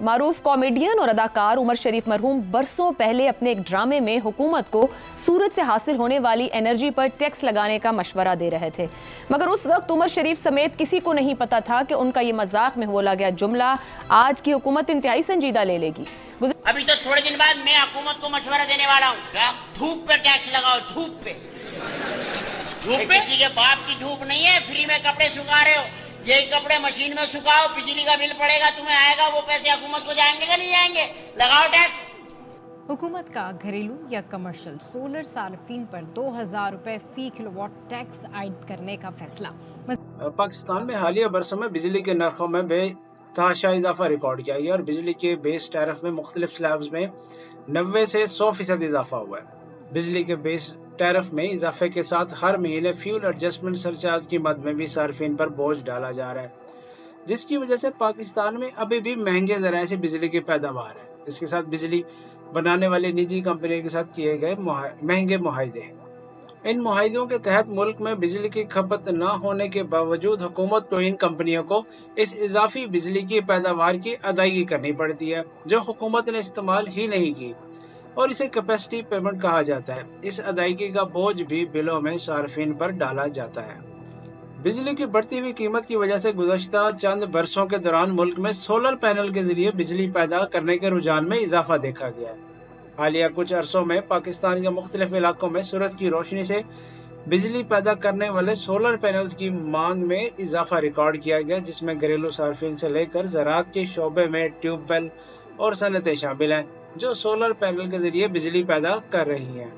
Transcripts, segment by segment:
मारूफ comedian और अदाकार उमर शरीफ मरहूम बरसों पहले अपने एक ड्रामे में हुकूमत को सूरज से हासिल होने वाली एनर्जी पर टैक्स लगाने का मशवरा दे रहे थे, मगर उस वक्त उमर शरीफ समेत किसी को नहीं पता था कि उनका ये मजाक में बोला गया जुमला आज की हुकूमत इंतहाई संजीदा ले लेगी। अभी तो थोड़े दिन बाद मैं हुकूमत को मशवरा देने वाला हूँ, धूप पे टैक्स लगाओ, धूप पे। किसी के बाप की धूप नहीं है, फ्री में कपड़े सुखा रहे हो, यही कपड़े मशीन में सुखाओ, बिजली का बिल पड़ेगा, तुम्हें आएगा, वो पैसे हुकूमत को जाएंगे कि नहीं जाएंगे? लगाओ टैक्स। हुकूमत का घरेलू या कमर्शियल सोलर सार्फिन पर 2000 रुपए फी किलोवाट टैक्स आयद करने का फैसला। पाकिस्तान में हालिया बरसों में बिजली के नरखों में बेतहाशा इजाफा रिकॉर्ड किया गया और बिजली के बेस टैरिफ में मुख्तलिफ स्लैब्स में 90 से 100% इजाफा हुआ है। बिजली के बेस टैरिफ में इजाफे के साथ हर महीने फ्यूल एडजस्टमेंट सरचार्ज की मद में भी सार्फिन पर बोझ डाला जा रहा है, जिसकी वजह से पाकिस्तान में अभी भी महंगे ज़राए से बिजली की पैदावार है। इसके साथ बिजली बनाने वाली निजी कंपनियों के साथ किए गए महंगे मुआहदे हैं। इन मुआहदों के तहत मुल्क में बिजली की खपत न होने के बावजूद हुकूमत को इन कंपनियों को इस इजाफी बिजली की पैदावार की अदायगी करनी पड़ती है, जो हुकूमत ने इस्तेमाल ही नहीं की, और इसे कैपेसिटी पेमेंट कहा जाता है। इस अदायगी का बोझ भी बिलों में सार्फिन पर डाला जाता है। बिजली की बढ़ती हुई कीमत की वजह से गुज़श्ता चंद बरसों के दौरान मुल्क में सोलर पैनल के जरिए बिजली पैदा करने के रुझान में इजाफा देखा गया है। हालिया कुछ अरसों में पाकिस्तान के मुख्तलिफ इलाकों में सूरज की रोशनी से बिजली पैदा करने वाले सोलर पैनल्स की मांग में इजाफा रिकॉर्ड किया गया, जिसमें घरेलू सार्फिन से लेकर ज़राअत के शोबे में ट्यूबवेल और सनतें शामिल हैं, जो सोलर पैनल के जरिए बिजली पैदा कर रही हैं।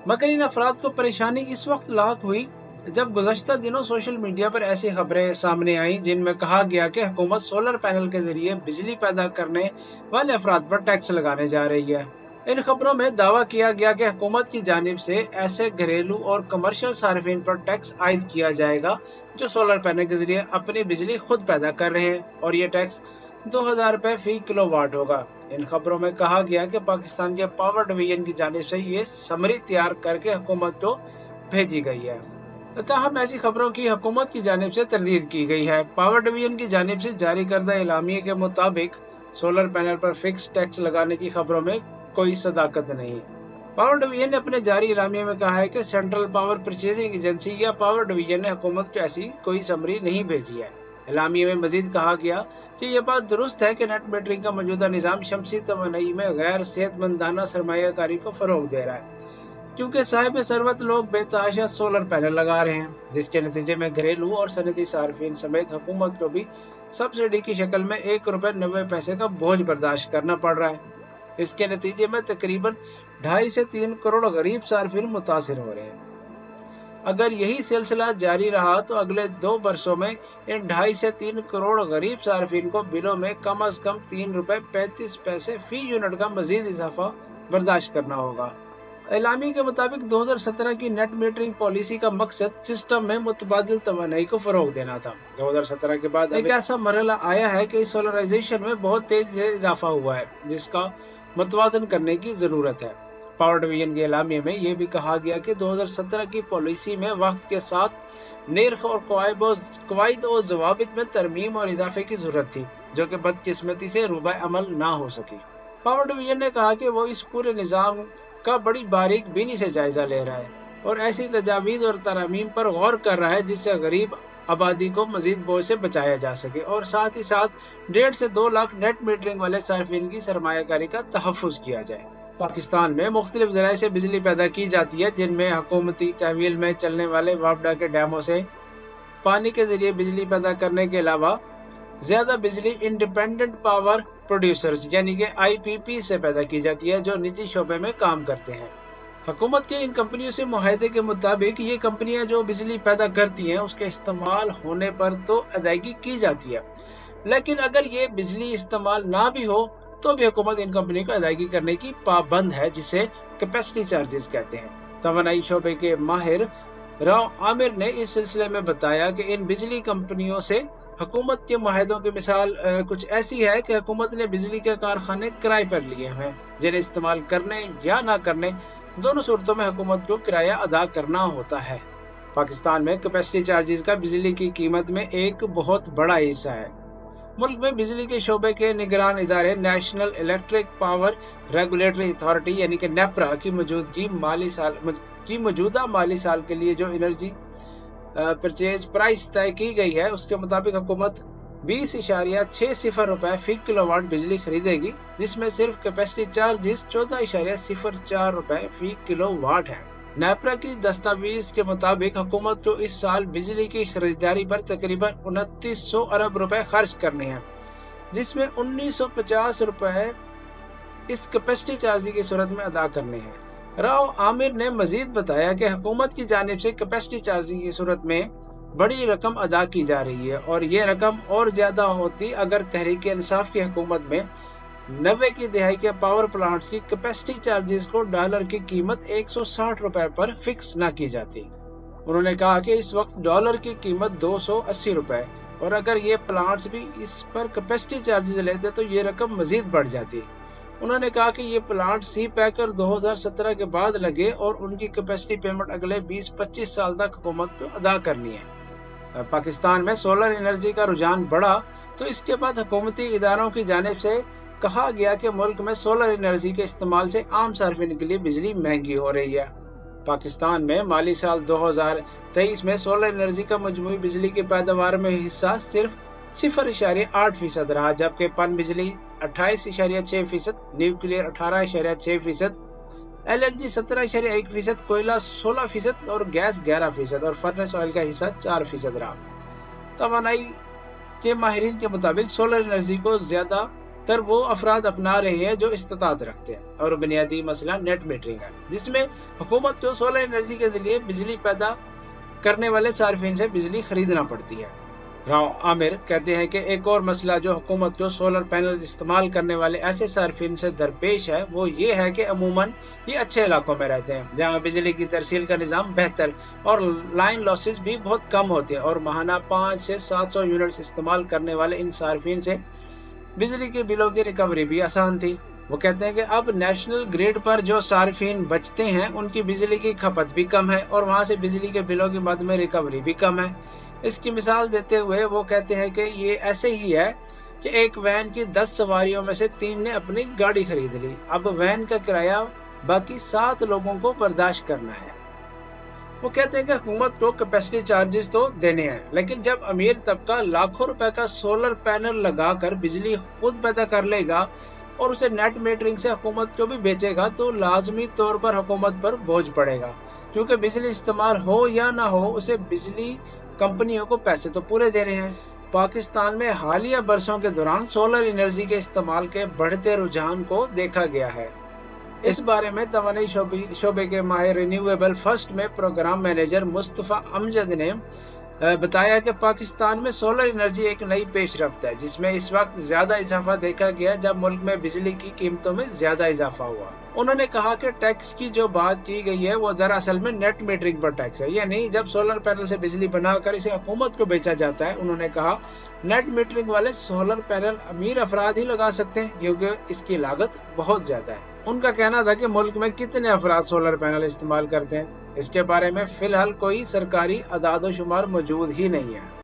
मगर इन अफराद को परेशानी इस वक्त लाक हुई जब गुज़श्ता दिनों सोशल मीडिया पर ऐसी खबरें सामने आईं जिनमें कहा गया कि हुकूमत सोलर पैनल के जरिए बिजली पैदा करने वाले अफराद पर टैक्स लगाने जा रही है। इन खबरों में दावा किया गया कि हुकूमत की जानिब से ऐसे घरेलू और कमर्शियल सार्फिन पर टैक्स आयद किया जाएगा जो सोलर पैनल के जरिए अपनी बिजली खुद पैदा कर रहे हैं, और ये टैक्स 2000 रुपए फी किलोवाट होगा। इन खबरों में कहा गया कि पाकिस्तान के पावर डिवीजन की जानिब से ये समरी तैयार करके हुकूमत को भेजी गई है। ताहम ऐसी खबरों की हुकूमत की जानिब से तरदीद की गई है। पावर डिवीजन की जानिब से जारी करदा एलामिये के मुताबिक सोलर पैनल पर फिक्स टैक्स लगाने की खबरों में कोई सदाकत नहीं। पावर डिवीजन ने अपने जारी एलामिये में कहा है कि सेंट्रल पावर परचेजिंग एजेंसी या पावर डिवीजन ने हुकूमत को ऐसी कोई समरी नहीं भेजी है। एलामिये में मजीद कहा गया कि यह बात दुरुस्त है कि नेट मीटरिंग का मौजूदा निज़ाम शमसी तवानाई में गैर सेहतमंदाना सरमायाकारी को फरोग दे रहा है, क्योंकि साहिब सरवत लोग बेतहाशा सोलर पैनल लगा रहे हैं, जिसके नतीजे में घरेलू और सनती सार्फिन समेत हुकूमत को भी सब्सिडी की शक्ल में 1 रुपये 90 पैसे का बोझ बर्दाश्त करना पड़ रहा है। इसके नतीजे में तकरीबन 2.5 से 3 करोड़ गरीब सार्फिन मुतासिर हो रहे हैं। अगर यही सिलसिला जारी रहा तो अगले 2 बरसों में इन 2.5 से 3 करोड़ गरीब सार्फिन को बिलों में कम अज कम 3 रुपये 35 पैसे फी यूनिट का मजीद इजाफा बर्दाश्त करना होगा। एलामी के मुताबिक 2017 की नेट मीटरिंग पॉलिसी का मकसद सिस्टम में मुतबादिल तवानाई को फरोग देना था। 2017 के बाद एक ऐसा मरहला आया है कि सोलराइजेशन में बहुत तेजी से इजाफा हुआ है, जिसका मुतवाजन करने की जरूरत है। पावर डिवीजन के एलामिये में यह भी कहा गया कि 2017 की पॉलिसी में वक्त के साथ निर्ख और कवायद और जवाबित में तरमीम और इजाफे की जरूरत थी, जो कि बदकिस्मती से रूबाए अमल ना हो सकी। पावर डिवीजन ने कहा कि वो इस पूरे निज़ाम का बड़ी बारीक बीनी से जायजा ले रहा है और ऐसी तजावीज़ और तरमीम पर गौर कर रहा है जिससे गरीब आबादी को मजीद बोझ से बचाया जा सके, और साथ ही साथ 1.5 से 2 लाख नेट मीटरिंग वाले सार्फिन की सरमायाकारी का तहफ़्फ़ुज़ किया जाए। पाकिस्तान में मुख्तलिफ ज़राए से बिजली पैदा की जाती है, जिनमें हुकूमती तहवील में चलने वाले वापडा के डैमों से पानी के जरिए बिजली पैदा करने के अलावा ज़्यादा बिजली इंडिपेंडेंट पावर प्रोड्यूसर्स यानी कि IPP से पैदा की जाती है, जो निजी शोबे में काम करते हैं। हुकूमत के इन कंपनियों से मुआहदे के मुताबिक ये कंपनियां जो बिजली पैदा करती हैं उसके इस्तेमाल होने पर तो अदायगी की जाती है, लेकिन अगर ये बिजली इस्तेमाल ना भी हो तो भी हुकूमत इन कंपनियों को अदायगी करने की पाबंद है, जिसे कैपेसिटी चार्जेस कहते हैं। तवानाई शोबे के माहिर राव आमिर ने इस सिलसिले में बताया कि इन बिजली कंपनियों से हुकूमत के मुआहदों की मिसाल कुछ ऐसी है कि हुकूमत ने बिजली के कारखाने किराए पर लिए हैं, जिन्हें इस्तेमाल करने या ना करने दोनों सूरतों में हुकूमत को किराया अदा करना होता है। पाकिस्तान में कैपेसिटी चार्जेस का बिजली की कीमत में एक बहुत बड़ा हिस्सा है। मुल्क में बिजली के शोबे के निगरान इदारे national electric power regulatory authority यानी कि नेपरा की मौजूदा माली साल के लिए जो एनर्जी परचेज प्राइस तय की गई है उसके मुताबिक हुकूमत 20.60 रुपए फी किलोवाट बिजली खरीदेगी, जिसमें सिर्फ कैपेसिटी चार्जेस 14.04 रुपए फी किलोवाट है। नेपरा की दस्तावेज के मुताबिक हुकूमत को इस साल बिजली की खरीदारी पर तकरीबन 2900 अरब रुपए खर्च करने हैं, जिसमें 1950 रुपए इस कैपेसिटी चार्ज की सूरत में अदा करने हैं। राव आमिर ने मजीद बताया कि हुकूमत की जानिब से कैपेसिटी चार्जिंग की सूरत में बड़ी रकम अदा की जा रही है और ये रकम और ज्यादा होती अगर तहरीक इंसाफ की हुकूमत में 90 की दहाई के पावर प्लांट्स की कैपेसिटी चार्जेस को डॉलर की कीमत 160 रुपए पर फिक्स न की जाती। उन्होंने कहा कि इस वक्त डॉलर की कीमत 280 रुपए और अगर ये प्लांट्स भी इस पर कैपेसिटी चार्जेस लेते तो ये रकम मजीद बढ़ जाती। उन्होंने कहा कि ये प्लांट सी पैकर 2017 के बाद लगे और उनकी कैपेसिटी पेमेंट अगले 20-25 साल तक हुकूमत को अदा करनी है। पाकिस्तान में सोलर एनर्जी का रुझान बढ़ा तो इसके बाद हुकूमती इदारों की जानिब से कहा गया कि मुल्क में सोलर एनर्जी के इस्तेमाल से आम सार्फिन के लिए बिजली महंगी हो रही है। पाकिस्तान में माली साल 2023 में सोलर एनर्जी का मजमूई बिजली की पैदावार में हिस्सा सिर्फ 0.8% रहा, जबकि पन बिजली 28.6%, न्यूक्लियर 18.6%, LNG 17.1%, कोयला 16% और गैस 11% और फर्नेस ऑयल का हिस्सा 4% रहा। तवानाई के माहिरीन के मुताबिक सोलर एनर्जी को ज्यादा तर वो अफराद अपना रहे हैं जो इस्तात रखते हैं और बुनियादी मसला नेट मीटरिंग है, जिसमें हुकूमत को सोलर एनर्जी के जरिए बिजली पैदा करने वाले सार्फिन से बिजली खरीदना पड़ती है। राव आमिर कहते हैं कि एक और मसला जो हुकूमत को सोलर पैनल इस्तेमाल करने वाले ऐसे सार्फिन से दरपेश है वो ये है कि अमूमन ये अच्छे इलाकों में रहते हैं जहाँ बिजली की तरसील का निज़ाम बेहतर और लाइन लॉसेस भी बहुत कम होते हैं और माहाना 500 से 700 यूनिट्स इस्तेमाल करने वाले इन सार्फिन से बिजली के बिलों की रिकवरी भी आसान थी। वो कहते हैं कि अब नेशनल ग्रिड पर जो सार्फिन बचते हैं उनकी बिजली की खपत भी कम है और वहाँ से बिजली के बिलों की मद में रिकवरी भी कम है। इसकी मिसाल देते हुए वो कहते हैं कि ये ऐसे ही है कि एक वैन की 10 सवारियों में से 3 ने अपनी गाड़ी खरीद ली, अब वैन का किराया बाकी 7 लोगों को बर्दाश्त करना है। वो कहते हैं कि हुकूमत को कैपेसिटी चार्जेस तो देने हैं, लेकिन जब अमीर तबका लाखों रुपए का सोलर पैनल लगाकर बिजली खुद पैदा कर लेगा और उसे नेट मीटरिंग से हुकूमत को भी बेचेगा तो लाजमी तौर पर हुकूमत पर बोझ पड़ेगा, क्योंकि बिजली इस्तेमाल हो या ना हो उसे बिजली कंपनियों को पैसे तो पूरे देने हैं। पाकिस्तान में हालिया बरसों के दौरान सोलर एनर्जी के इस्तेमाल के बढ़ते रुझान को देखा गया है। इस बारे में तवानाई शोबे के माहिर रिन्यूएबल फर्स्ट में प्रोग्राम मैनेजर मुस्तफा अमजद ने बताया कि पाकिस्तान में सोलर एनर्जी एक नई पेशरफ्त है जिसमें इस वक्त ज्यादा इजाफा देखा गया जब मुल्क में बिजली की कीमतों में ज्यादा इजाफा हुआ। उन्होंने कहा कि टैक्स की जो बात की गई है वो दरअसल में नेट मीटरिंग पर टैक्स है, यानी जब सोलर पैनल से बिजली बनाकर इसे हुकूमत को बेचा जाता है। उन्होंने कहा नेट मीटरिंग वाले सोलर पैनल अमीर अफराद ही लगा सकते हैं क्योंकि इसकी लागत बहुत ज्यादा है। उनका कहना था कि मुल्क में कितने अफराद सोलर पैनल इस्तेमाल करते हैं, इसके बारे में फिलहाल कोई सरकारी अदाद शुमार मौजूद ही नहीं है।